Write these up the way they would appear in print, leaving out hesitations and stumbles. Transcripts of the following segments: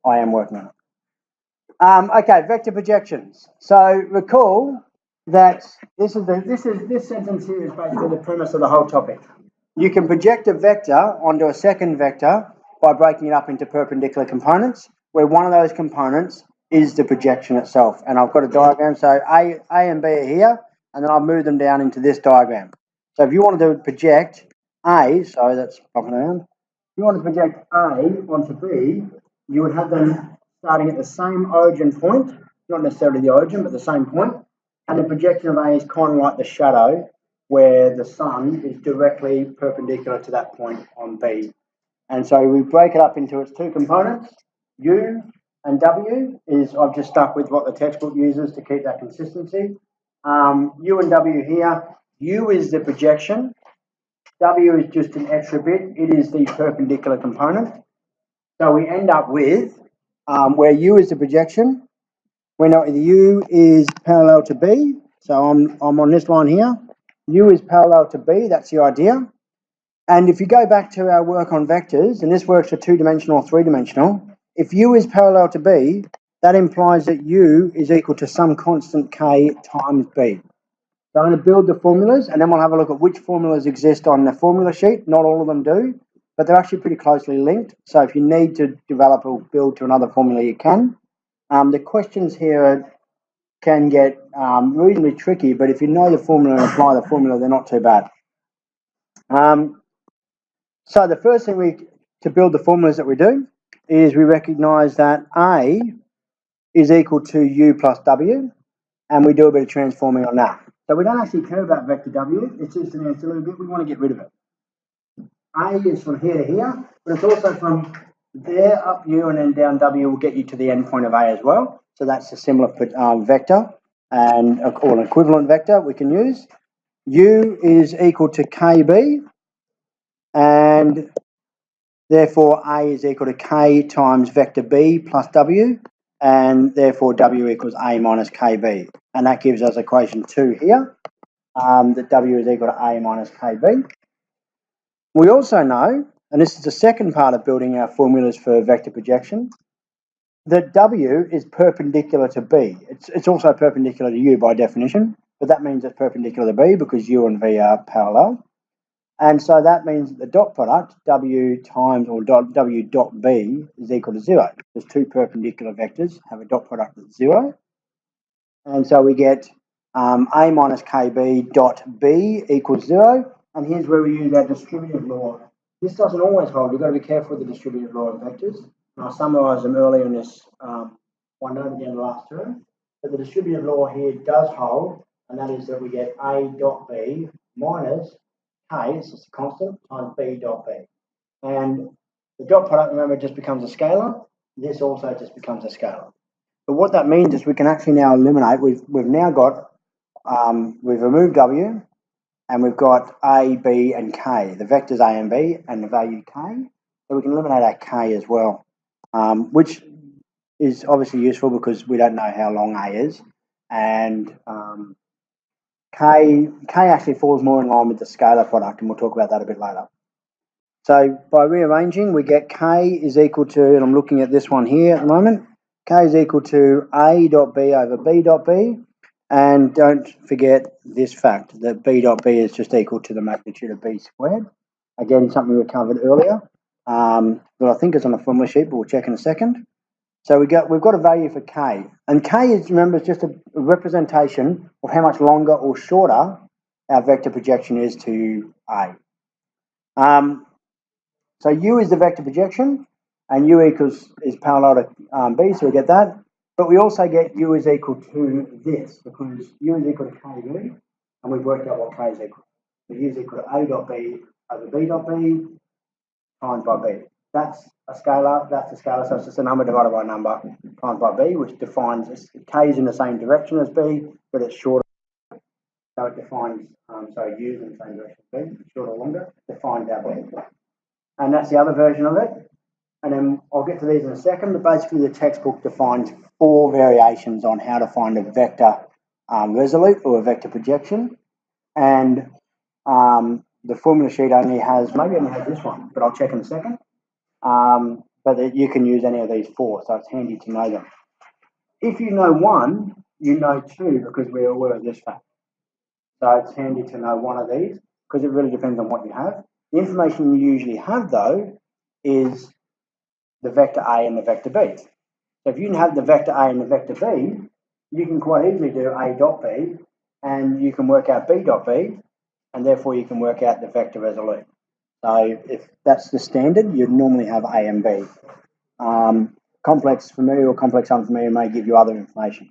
I am working on it. Okay, vector projections. So recall that this sentence here is basically the premise of the whole topic. You can project a vector onto a second vector by breaking it up into perpendicular components, where one of those components is the projection itself. And I've got a diagram, so A and B are here, and then I've moved them down into this diagram. So if you wanted to project A, sorry, that's popping around. If you want to project A onto B, you would have them starting at the same origin point, not necessarily the origin, but the same point. And the projection of A is kind of like the shadow, where the sun is directly perpendicular to that point on B. And so we break it up into its two components, U and W is, I've just stuck with what the textbook uses to keep that consistency. U and W here, U is the projection, W is just an extra bit, it is the perpendicular component. So we end up with, where U is the projection, we know the U is parallel to B, so I'm on this line here. U is parallel to B, that's the idea. And if you go back to our work on vectors, and this works for two-dimensional or three-dimensional, if U is parallel to B, that implies that U is equal to some constant K times B. So I'm going to build the formulas, and then we'll have a look at which formulas exist on the formula sheet. Not all of them do, but they're actually pretty closely linked. So if you need to develop or build to another formula, you can. The questions here can get reasonably tricky, but if you know the formula and apply the formula, they're not too bad. So the first thing to build the formulas that we do is we recognise that A is equal to U plus W, and we do a bit of transforming on that. So we don't actually care about vector W, it's just an ancillary bit, we want to get rid of it. A is from here to here, but it's also from there up U and then down W will get you to the end point of A as well. So that's a similar vector and or an equivalent vector we can use. U is equal to KB, and therefore A is equal to K times vector B plus W, and therefore W equals A minus KB. And that gives us equation 2 here, that W is equal to A minus KB. We also know, and this is the second part of building our formulas for vector projection, that W is perpendicular to B. It's also perpendicular to U by definition, but that means it's perpendicular to B because U and V are parallel. And so that means that the dot product, W times or W dot B is equal to 0. There's two perpendicular vectors have a dot product that's 0. And so we get A minus KB dot B equals 0. And here's where we use our distributive law. This doesn't always hold. You've got to be careful with the distributive law of vectors. And I'll summarise them earlier in this OneNote at the end of last term. But the distributive law here does hold, and that is that we get A dot B minus K, it's just a constant, times B dot B. And the dot product, remember, just becomes a scalar. This also just becomes a scalar. But what that means is we can actually now eliminate, we've now got, we've removed W, and we've got A, B, and K, the vectors A and B, and the value K. So we can eliminate our K as well, which is obviously useful because we don't know how long A is. And K actually falls more in line with the scalar product, and we'll talk about that a bit later. So by rearranging, we get K is equal to, and I'm looking at this one here at the moment, K is equal to A dot B over B dot B. And don't forget this fact that B dot B is just equal to the magnitude of B squared. Again, something we covered earlier, that I think is on the formula sheet, but we'll check in a second. So we've got a value for K, and K is, remember, it's just a representation of how much longer or shorter our vector projection is to A. So U is the vector projection, and U is parallel to B, so we get that. But we also get U is equal to this, because U is equal to KB, and we've worked out what K is equal to. So U is equal to A dot B over B dot B times by B. That's a scalar, so it's just a number divided by a number times by B, which defines, K is in the same direction as B, but it's shorter. So it defines, so U is in the same direction as B, shorter or longer, defines our B. And that's the other version of it. And then I'll get to these in a second, but basically the textbook defines 4 variations on how to find a vector resolute or a vector projection. And the formula sheet only has this one, but I'll check in a second. but you can use any of these four, so it's handy to know them. If you know one, you know two because we're aware of this fact. So it's handy to know one of these because it really depends on what you have. The information you usually have, though, is the vector A and the vector B. So if you have the vector A and the vector B, you can quite easily do A dot B, and you can work out B dot B, and therefore you can work out the vector resolute. So if that's the standard, you'd normally have A and B. Complex familiar or complex unfamiliar may give you other information.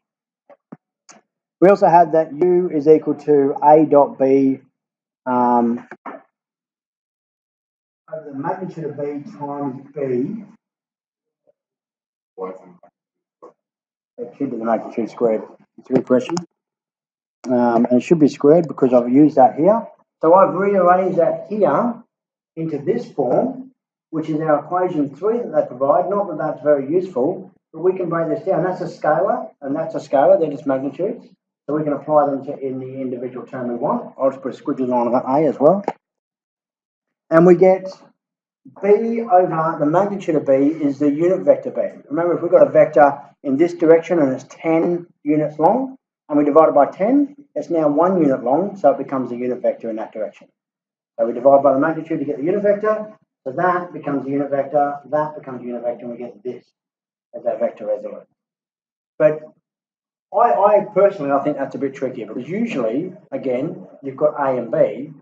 We also have that U is equal to A dot B over the magnitude of B times B. It should be the magnitude squared. It's a good question. And it should be squared because I've used that here. So I've rearranged that here into this form, which is our equation 3 that they provide. Not that that's very useful, but we can break this down. That's a scalar, and that's a scalar. They're just magnitudes. So we can apply them to in the individual term we want. I'll just put a squiggly line on that A as well. And we get B over the magnitude of B is the unit vector B. Remember, if we've got a vector in this direction and it's 10 units long, and we divide it by 10, it's now 1 unit long, so it becomes a unit vector in that direction. So we divide by the magnitude to get the unit vector, so that becomes a unit vector, that becomes a unit vector, and we get this as our vector resolute. But I personally, I think that's a bit trickier because usually, again, you've got A and B,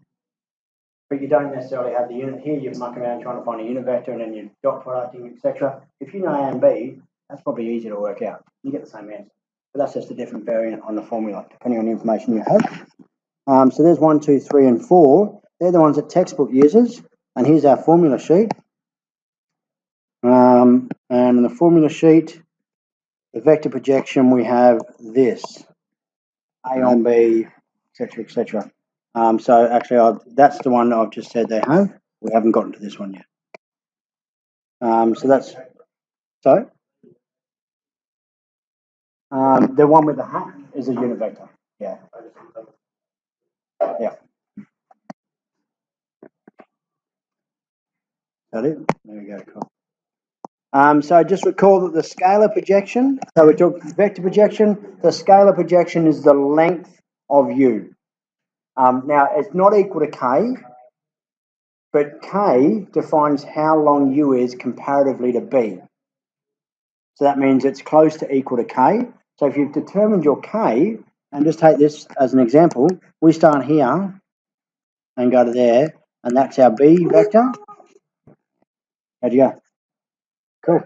but you don't necessarily have the unit here. You're mucking around trying to find a unit vector and then you're dot producting, etc. If you know A and B, that's probably easy to work out. You get the same answer. But that's just a different variant on the formula, depending on the information you have. So there's 1, 2, 3, and 4. They're the ones that textbook uses. And here's our formula sheet. And in the formula sheet, the vector projection, we have this. A on B, etc., etc. So actually, that's the one that I've just said they have. We haven't gotten to this one yet. So that's so. The one with the hat is a unit vector. Yeah. Yeah. That it? There we go. Cool. So just recall that the scalar projection. So we took vector projection. The scalar projection is the length of U. Now it's not equal to K. But K defines how long U is comparatively to B. So that means it's close to equal to K. So if you've determined your K, and just take this as an example, we start here and go to there, and that's our B vector. How'd you go? Cool.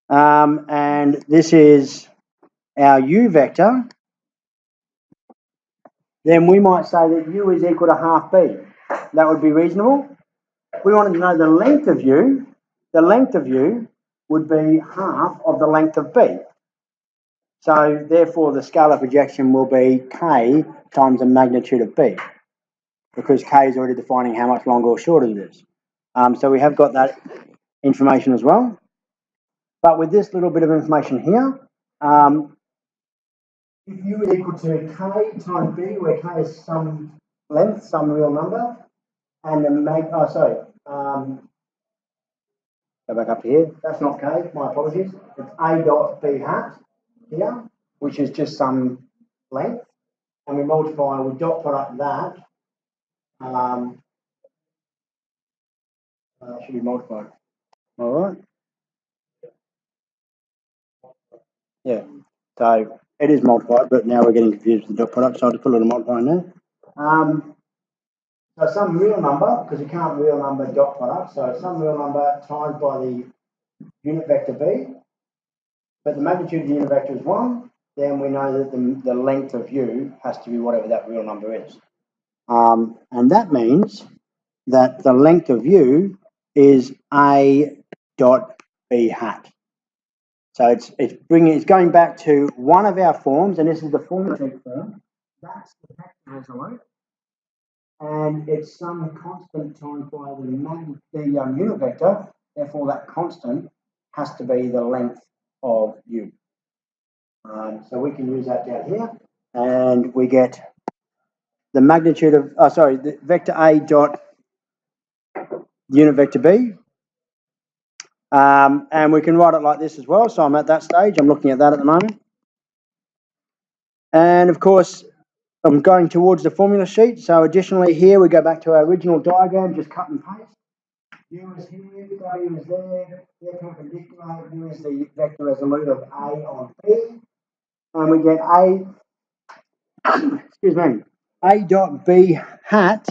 And this is our U vector. Then we might say that U is equal to half B. That would be reasonable. We wanted to know the length of U. The length of U would be half of the length of B. So therefore the scalar projection will be K times the magnitude of B, because K is already defining how much longer or shorter it is. So we have got that information as well. But with this little bit of information here, if U is equal to K times B, where K is some length, some real number, and the go back up to here. That's not K, my apologies. It's A dot B hat here, which is just some length. And we multiply, we dot product that. Should be multiplied. All right. Yeah. So it is multiplied, but now we're getting confused with the dot product, so I'll just put a little multiply in there. So some real number, because you can't real number dot product, so some real number times by the unit vector B, but the magnitude of the unit vector is 1, then we know that the length of U has to be whatever that real number is. And that means that the length of U is A dot B hat. So it's going back to one of our forms, and this is the formula form. That's the vector resolute, and it's some constant times by the unit vector. Therefore, that constant has to be the length of U. So we can use that down here, and we get the magnitude of the vector A dot unit vector B And we can write it like this as well. So I'm at that stage. I'm looking at that at the moment. And of course, I'm going towards the formula sheet. So additionally here, we go back to our original diagram, just cut and paste. U is here, W is there, they're perpendicular, U is the vector resolute of A on B. And we get A, excuse me, A dot B hat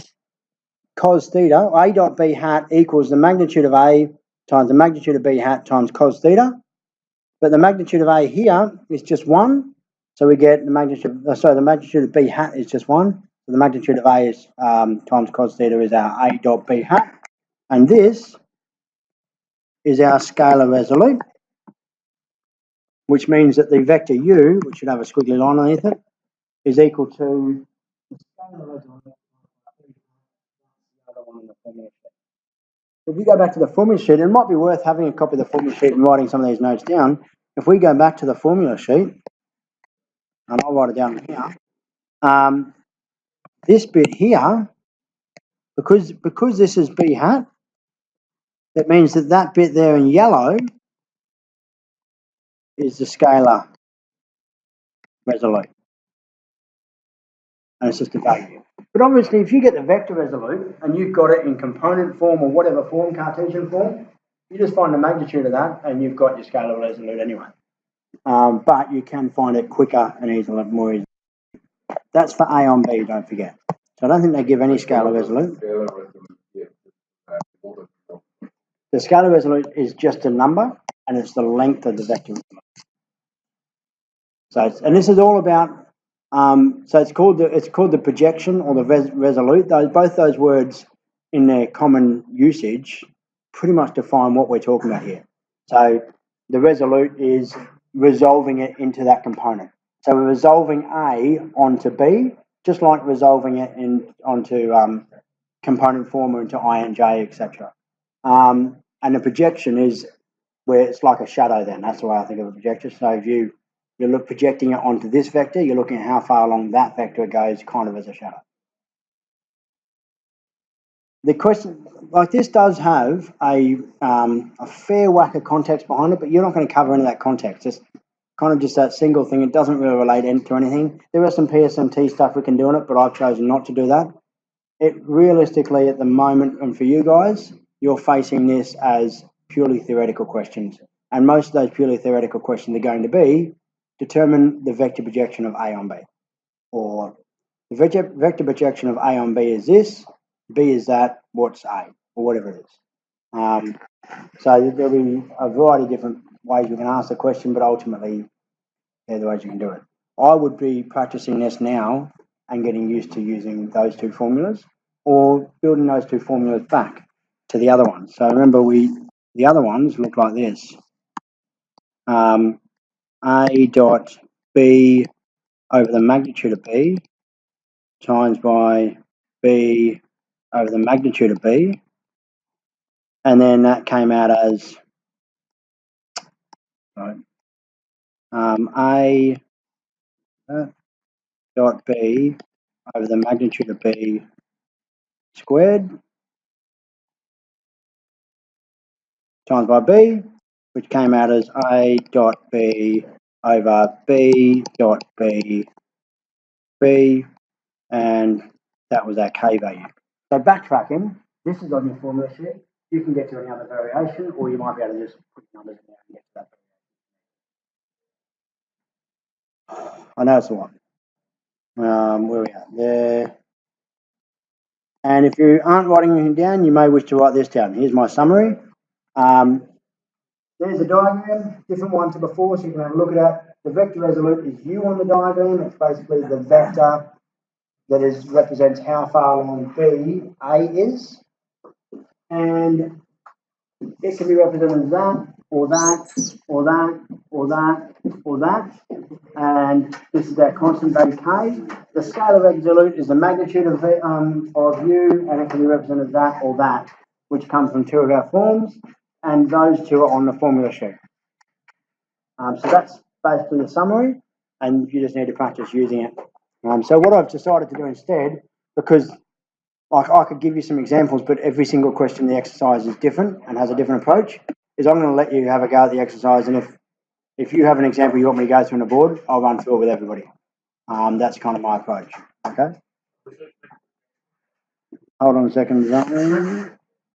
cos theta, A dot B hat equals the magnitude of A times the magnitude of B hat times cos theta. But the magnitude of A here is just 1. So we get the magnitude, the magnitude of B hat is just 1. So the magnitude of A is times cos theta is our A dot B hat. And this is our scalar resolute, which means that the vector U, which should have a squiggly line underneath it, is equal to the scalar resolute of the other one in the formula sheet. If we go back to the formula sheet, it might be worth having a copy of the formula sheet and writing some of these notes down. If we go back to the formula sheet, and I'll write it down here, this bit here, because this is B hat, that means that that bit there in yellow is the scalar resolute. And it's just a value. But obviously, if you get the vector resolute and you've got it in component form or whatever form, Cartesian form, you just find the magnitude of that and you've got your scalar resolute anyway. But you can find it quicker and easier, more easily. That's for A on B, don't forget. So I don't think they give any scalar resolute. The scalar resolute is just a number and it's the length of the vector resolute. So, and this is all about, so it's called the projection or the resolute. Both those words in their common usage pretty much define what we're talking about here. So the resolute is resolving it into that component. So we're resolving A onto B, just like resolving it onto component form or into I and J, etc. And the projection is where it's like a shadow then. That's the way I think of a projection. So if you're projecting it onto this vector, you're looking at how far along that vector it goes, kind of as a shadow. The question, like this, does have a fair whack of context behind it, but you're not going to cover any of that context. It's kind of just that single thing. It doesn't really relate to anything. There is some PSMT stuff we can do on it, but I've chosen not to do that. It realistically, at the moment, and for you guys, you're facing this as purely theoretical questions. And most of those purely theoretical questions are going to be, determine the vector projection of A on B. Or the vector projection of A on B is this, B is that, what's A? Or whatever it is. So there'll be a variety of different ways you can ask the question, but ultimately, they're the ways you can do it. I would be practicing this now and getting used to using those two formulas, or building those two formulas back to the other ones. So remember, the other ones look like this. A dot B over the magnitude of B times by B over the magnitude of B. And then that came out as A dot B over the magnitude of B squared times by B, which came out as A dot B over B dot B, and that was our K value. So backtracking, this is on your formula sheet. You can get to any other variation, or you might be able to just put numbers in there and get to that. I know it's a lot. Where are we at? There. And if you aren't writing anything down, you may wish to write this down. Here's my summary. There's a diagram, different one to before, so you can have a look at that. The vector resolute is U on the diagram. It's basically the vector that represents how far along B A is. And it can be represented as that, or that, or that, or that, or that. And this is our constant base K. The scalar resolute is the magnitude of U, and it can be represented as that or that, which comes from two of our forms, and those two are on the formula sheet. So that's basically the summary, and you just need to practice using it. So what I've decided to do instead, because I could give you some examples, but every single question in the exercise is different and has a different approach, is I'm going to let you have a go at the exercise, and if you have an example you want me to go through on the board, I'll run through it with everybody. That's kind of my approach. Okay. Hold on a second, Zane.